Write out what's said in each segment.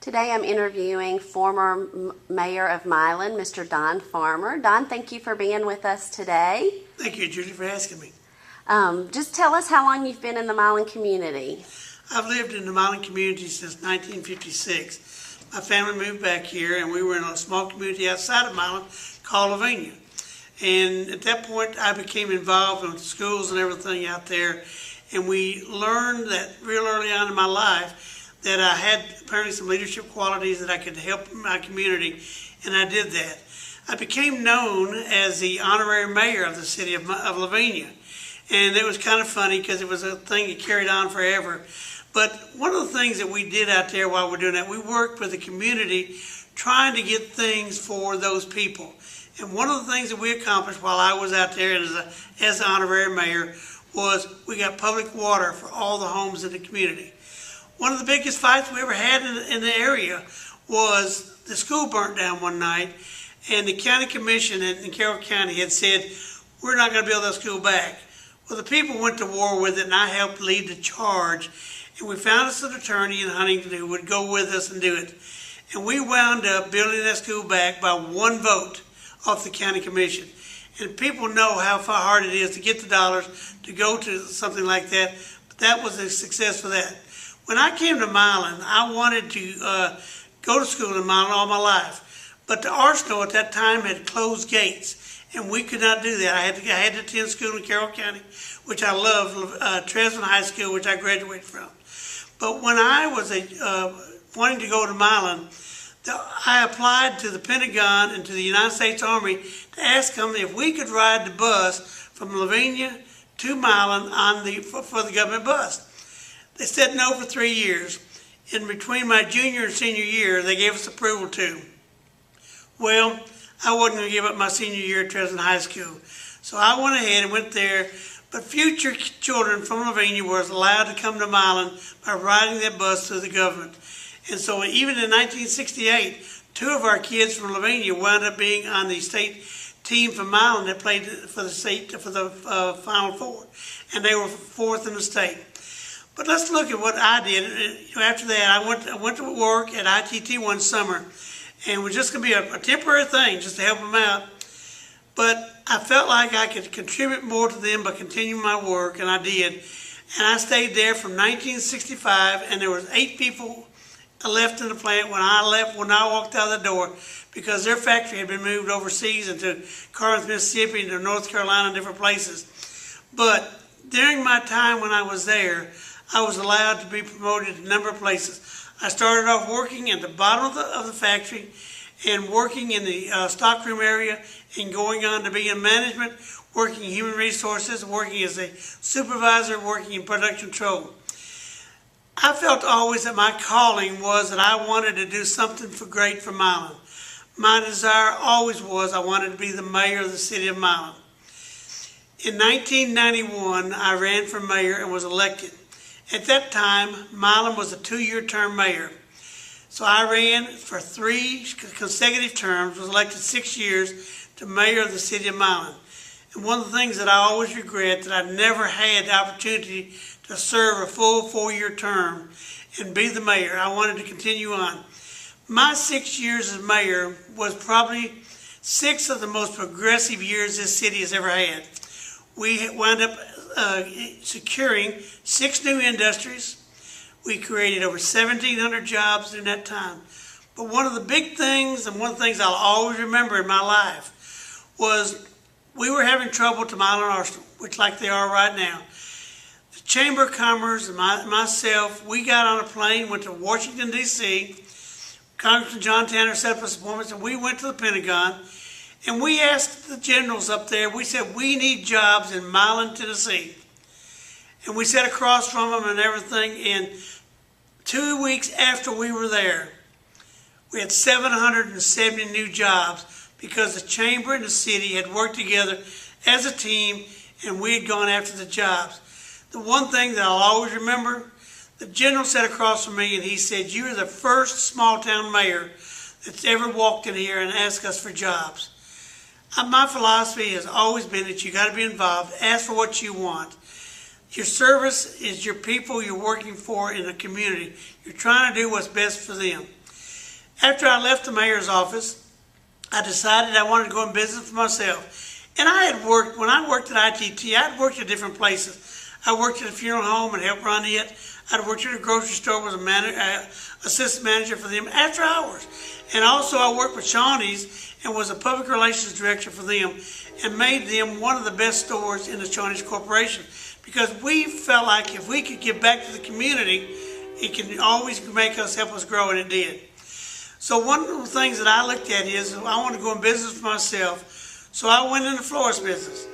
Today I'm interviewing former Mayor of Milan, Mr. Don Farmer. Don, thank you for being with us today. Thank you, Judy, for asking me. Just tell us how long you've been in the Milan community. I've lived in the Milan community since 1956. My family moved back here, and we were in a small community outside of Milan called Lavinia. And at that point, I became involved in schools and everything out there, and we learned that real early on in my life that I had apparently some leadership qualities that I could help my community, and I did that. I became known as the honorary mayor of the city of Lavinia, and it was kind of funny because it was a thing that carried on forever. But one of the things that we did out there while we're doing that, we worked with the community trying to get things for those people. And one of the things that we accomplished while I was out there as the honorary mayor was we got public water for all the homes in the community. One of the biggest fights we ever had in the area was the school burnt down one night, and the county commission in Carroll County had said, we're not going to build that school back. Well, the people went to war with it, and I helped lead the charge, and we found us an attorney in Huntington who would go with us and do it. And we wound up building that school back by one vote off the county commission. And people know how hard it is to get the dollars to go to something like that, but that was a success for that. When I came to Milan, I wanted to go to school in Milan all my life, but the Arsenal at that time had closed gates, and we could not do that. I had to attend school in Carroll County, which I loved, Tresman High School, which I graduated from. But when I was wanting to go to Milan, I applied to the Pentagon and to the United States Army to ask them if we could ride the bus from Lavinia to Milan for the government bus. They said no for 3 years. In between my junior and senior year, they gave us approval to. Well, I wasn't going to give up my senior year at Tresman High School. So I went ahead and went there, but future children from Lavinia were allowed to come to Milan by riding that bus through the government. And so even in 1968, 2 of our kids from Lavinia wound up being on the state team from Milan that played for the state for the Final Four, and they were 4th in the state. But let's look at what I did. After that, I went to work at ITT one summer, and it was just going to be a temporary thing just to help them out. But I felt like I could contribute more to them by continuing my work, and I did. And I stayed there from 1965, and there was 8 people left in the plant when I walked out of the door, because their factory had been moved overseas into Corinth, Mississippi, into North Carolina, and different places. But during my time when I was there, I was allowed to be promoted to a number of places. I started off working at the bottom of the factory and working in the stockroom area and going on to be in management, working in human resources, working as a supervisor, working in production control. I felt always that my calling was that I wanted to do something great for Milan. My desire always was I wanted to be the mayor of the city of Milan. In 1991, I ran for mayor and was elected. At that time, Milan was a 2-year term mayor. So I ran for 3 consecutive terms, was elected 6 years to mayor of the city of Milan. And one of the things that I always regret that I never had the opportunity to serve a full 4-year term and be the mayor. I wanted to continue on. My 6 years as mayor was probably 6 of the most progressive years this city has ever had. We wound up securing 6 new industries. We created over 1,700 jobs during that time. But one of the big things, and one of the things I'll always remember in my life, was we were having trouble to Milan Arsenal, which like they are right now. The Chamber of Commerce and myself, we got on a plane, went to Washington, D.C. Congressman John Tanner set up us appointments, and we went to the Pentagon, and we asked the generals up there, we said, we need jobs in Milan, Tennessee. And we sat across from them and everything, and 2 weeks after we were there, we had 770 new jobs because the chamber and the city had worked together as a team, and we had gone after the jobs. The one thing that I'll always remember, the general sat across from me and he said, you're the first small town mayor that's ever walked in here and asked us for jobs. My philosophy has always been that you got to be involved, ask for what you want. Your service is your people you're working for in the community. You're trying to do what's best for them. After I left the mayor's office, I decided I wanted to go in business for myself. And I had worked, when I worked at ITT, I had worked at different places. I worked at a funeral home and helped run it. I'd worked at a grocery store, was assistant manager for them after hours. And also I worked with Shawnee's and was a public relations director for them and made them one of the best stores in the Shawnee's Corporation. Because we felt like if we could give back to the community, it can always help us grow, and it did. So one of the things that I looked at is I want to go in business for myself. So I went into the florist business,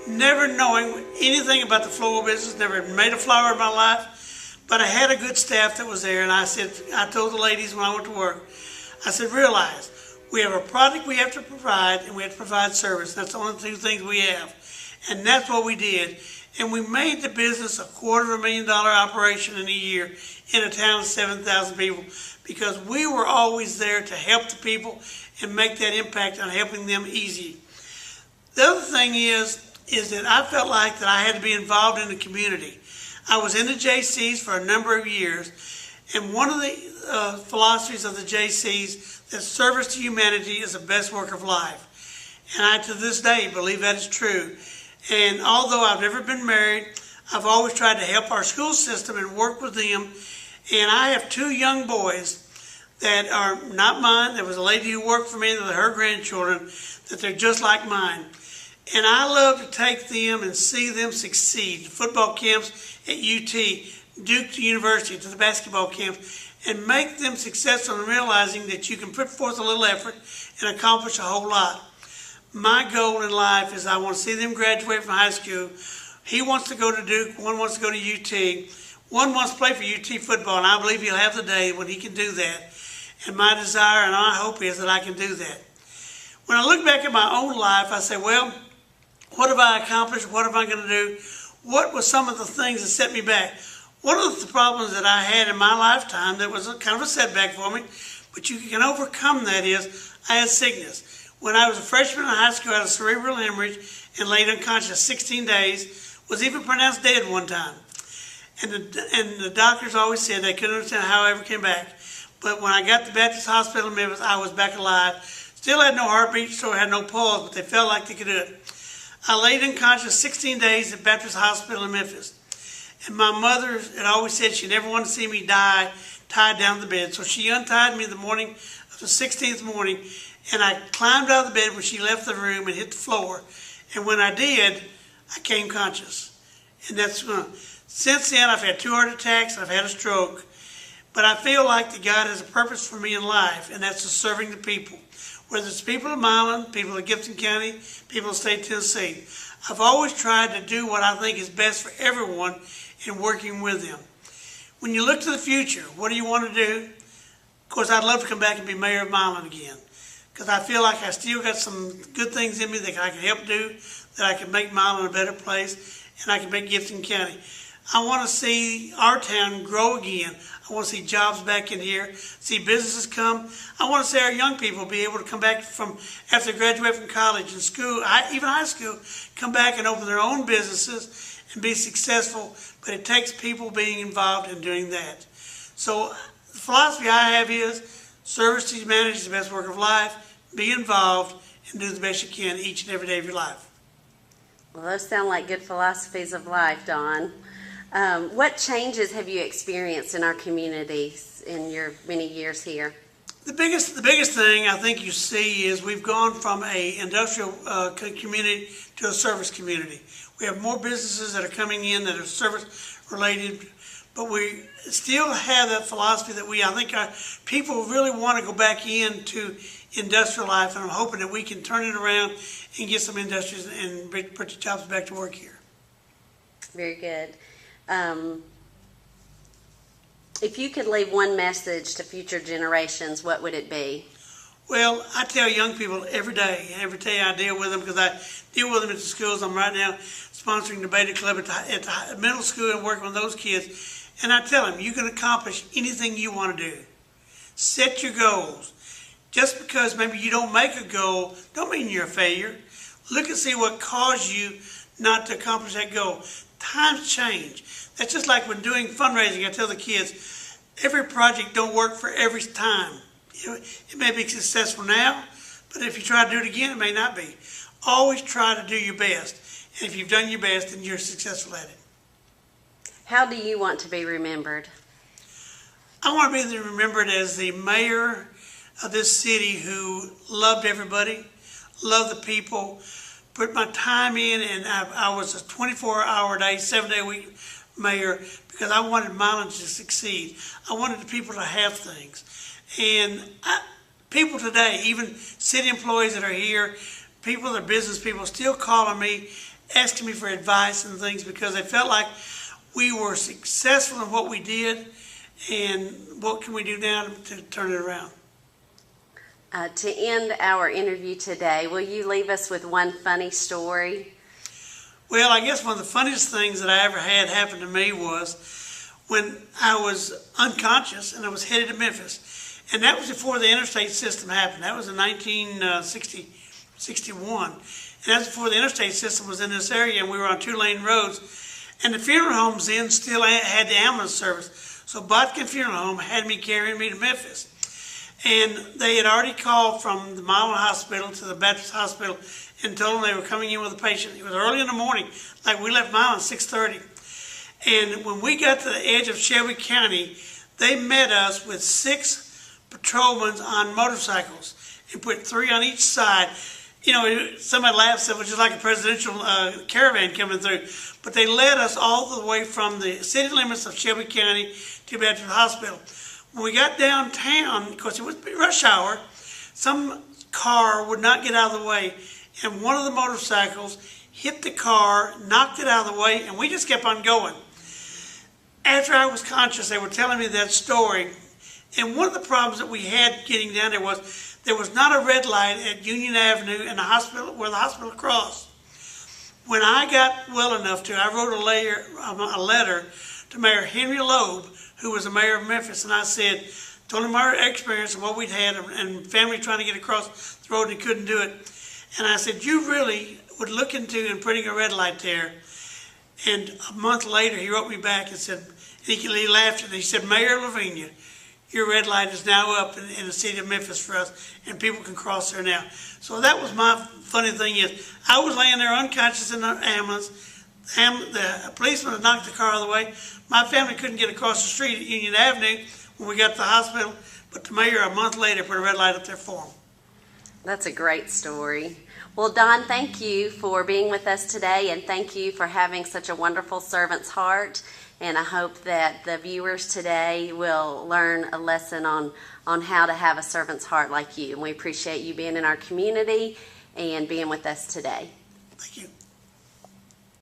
never knowing anything about the floral business, never made a flower in my life, but I had a good staff that was there, and I told the ladies when I went to work, I said, realize, we have a product we have to provide, and we have to provide service. That's the only two things we have. And that's what we did. And we made the business a $250,000 operation in a year in a town of 7,000 people, because we were always there to help the people and make that impact on helping them easy. The other thing is that I felt like that I had to be involved in the community. I was in the JCs for a number of years, and one of the philosophies of the JCs, that service to humanity is the best work of life. And I, to this day, believe that is true. And although I've never been married, I've always tried to help our school system and work with them. And I have two young boys that are not mine. There was a lady who worked for me, that her grandchildren, that they're just like mine. And I love to take them and see them succeed. Football camps at UT, Duke University, to the basketball camps, and make them successful in realizing that you can put forth a little effort and accomplish a whole lot. My goal in life is I want to see them graduate from high school. He wants to go to Duke, one wants to go to UT, one wants to play for UT football, and I believe he'll have the day when he can do that. And my desire and my hope is that I can do that. When I look back at my own life, I say, well, what have I accomplished? What am I going to do? What were some of the things that set me back? One of the problems that I had in my lifetime that was kind of a setback for me, but you can overcome that, is I had sickness. When I was a freshman in high school, I had a cerebral hemorrhage and laid unconscious 16 days, was even pronounced dead one time. And the doctors always said they couldn't understand how I ever came back. But when I got to Baptist Hospital in Memphis, I was back alive. Still had no heartbeat, still had no pulse, but they felt like they could do it. I laid unconscious 16 days at Baptist Hospital in Memphis. And my mother had always said she never wanted to see me die tied down to the bed. So she untied me the morning of the 16th morning, and I climbed out of the bed when she left the room and hit the floor. And when I did, I came conscious. And that's since then, I've had 2 heart attacks, I've had a stroke. But I feel like that God has a purpose for me in life, and that's serving the people. Whether it's people of Milan, people of Gibson County, people of state Tennessee. I've always tried to do what I think is best for everyone in working with them. When you look to the future, what do you want to do? Of course, I'd love to come back and be mayor of Milan again, because I feel like I still got some good things in me that I can help do, that I can make Milan a better place, and I can make Gibson County. I want to see our town grow again. I want to see jobs back in here, see businesses come. I want to see our young people be able to come back from, after they graduate from college and school, even high school, come back and open their own businesses and be successful. But it takes people being involved in doing that. So the philosophy I have is service to humanity is the best work of life. Be involved and do the best you can each and every day of your life. Well, those sound like good philosophies of life, Don. What changes have you experienced in our communities in your many years here? The biggest thing I think you see is we've gone from a industrial community to a service community. We have more businesses that are coming in that are service related, but we still have that philosophy that I think our people really want to go back into industrial life, and I'm hoping that we can turn it around and get some industries and put the jobs back to work here. Very good. If you could leave one message to future generations, what would it be? Well, I tell young people every day I deal with them, because I deal with them at the schools. I'm right now sponsoring the Beta Club at the middle school and working with those kids. And I tell them, you can accomplish anything you want to do. Set your goals. Just because maybe you don't make a goal, don't mean you're a failure. Look and see what caused you not to accomplish that goal. Times change. That's just like when doing fundraising. I tell the kids, every project don't work for every time. It may be successful now, but if you try to do it again, it may not be. Always try to do your best. And if you've done your best, then you're successful at it. How do you want to be remembered? I want to be remembered as the mayor of this city who loved everybody, loved the people, put my time in, and I was a 24-hour-a-day, 7-day-a-week mayor because I wanted Milan to succeed. I wanted the people to have things. And people today, even city employees that are here, people that are business people, still calling me, asking me for advice and things because they felt like we were successful in what we did, and what can we do now to turn it around? To end our interview today, will you leave us with one funny story? Well, I guess one of the funniest things that I ever had happen to me was when I was unconscious and I was headed to Memphis. And that was before the interstate system happened. That was in 1961. And that's before the interstate system was in this area, and we were on 2-lane roads. And the funeral homes then still had the ambulance service. So Botkin Funeral Home had me carrying me to Memphis. And they had already called from the Milan Hospital to the Baptist Hospital and told them they were coming in with a patient. It was early in the morning, like we left Milan at 6:30. And when we got to the edge of Shelby County, they met us with 6 patrolmen on motorcycles and put 3 on each side. You know, somebody laughed, said it was just like a presidential caravan coming through. But they led us all the way from the city limits of Shelby County to Baptist Hospital. When we got downtown, because it was rush hour, some car would not get out of the way, and one of the motorcycles hit the car, knocked it out of the way, and we just kept on going. After I was conscious, they were telling me that story, and one of the problems that we had getting down there was not a red light at Union Avenue and the hospital where the hospital crossed. When I got well enough to, I wrote a letter to Mayor Henry Loeb, who was the mayor of Memphis, and I told him our experience and what we'd had and family trying to get across the road and couldn't do it. And I said, you really would look into and putting a red light there. And a month later, he wrote me back and said, he laughed and he said, Mayor Lavinia, your red light is now up in the city of Memphis for us, and people can cross there now. So that was my funny thing is, I was laying there unconscious in the ambulance. The policeman had knocked the car out of the way. My family couldn't get across the street at Union Avenue when we got to the hospital, but the mayor a month later put a red light up there for them. That's a great story. Well, Don, thank you for being with us today, and thank you for having such a wonderful servant's heart. And I hope that the viewers today will learn a lesson on how to have a servant's heart like you. And we appreciate you being in our community and being with us today. Thank you.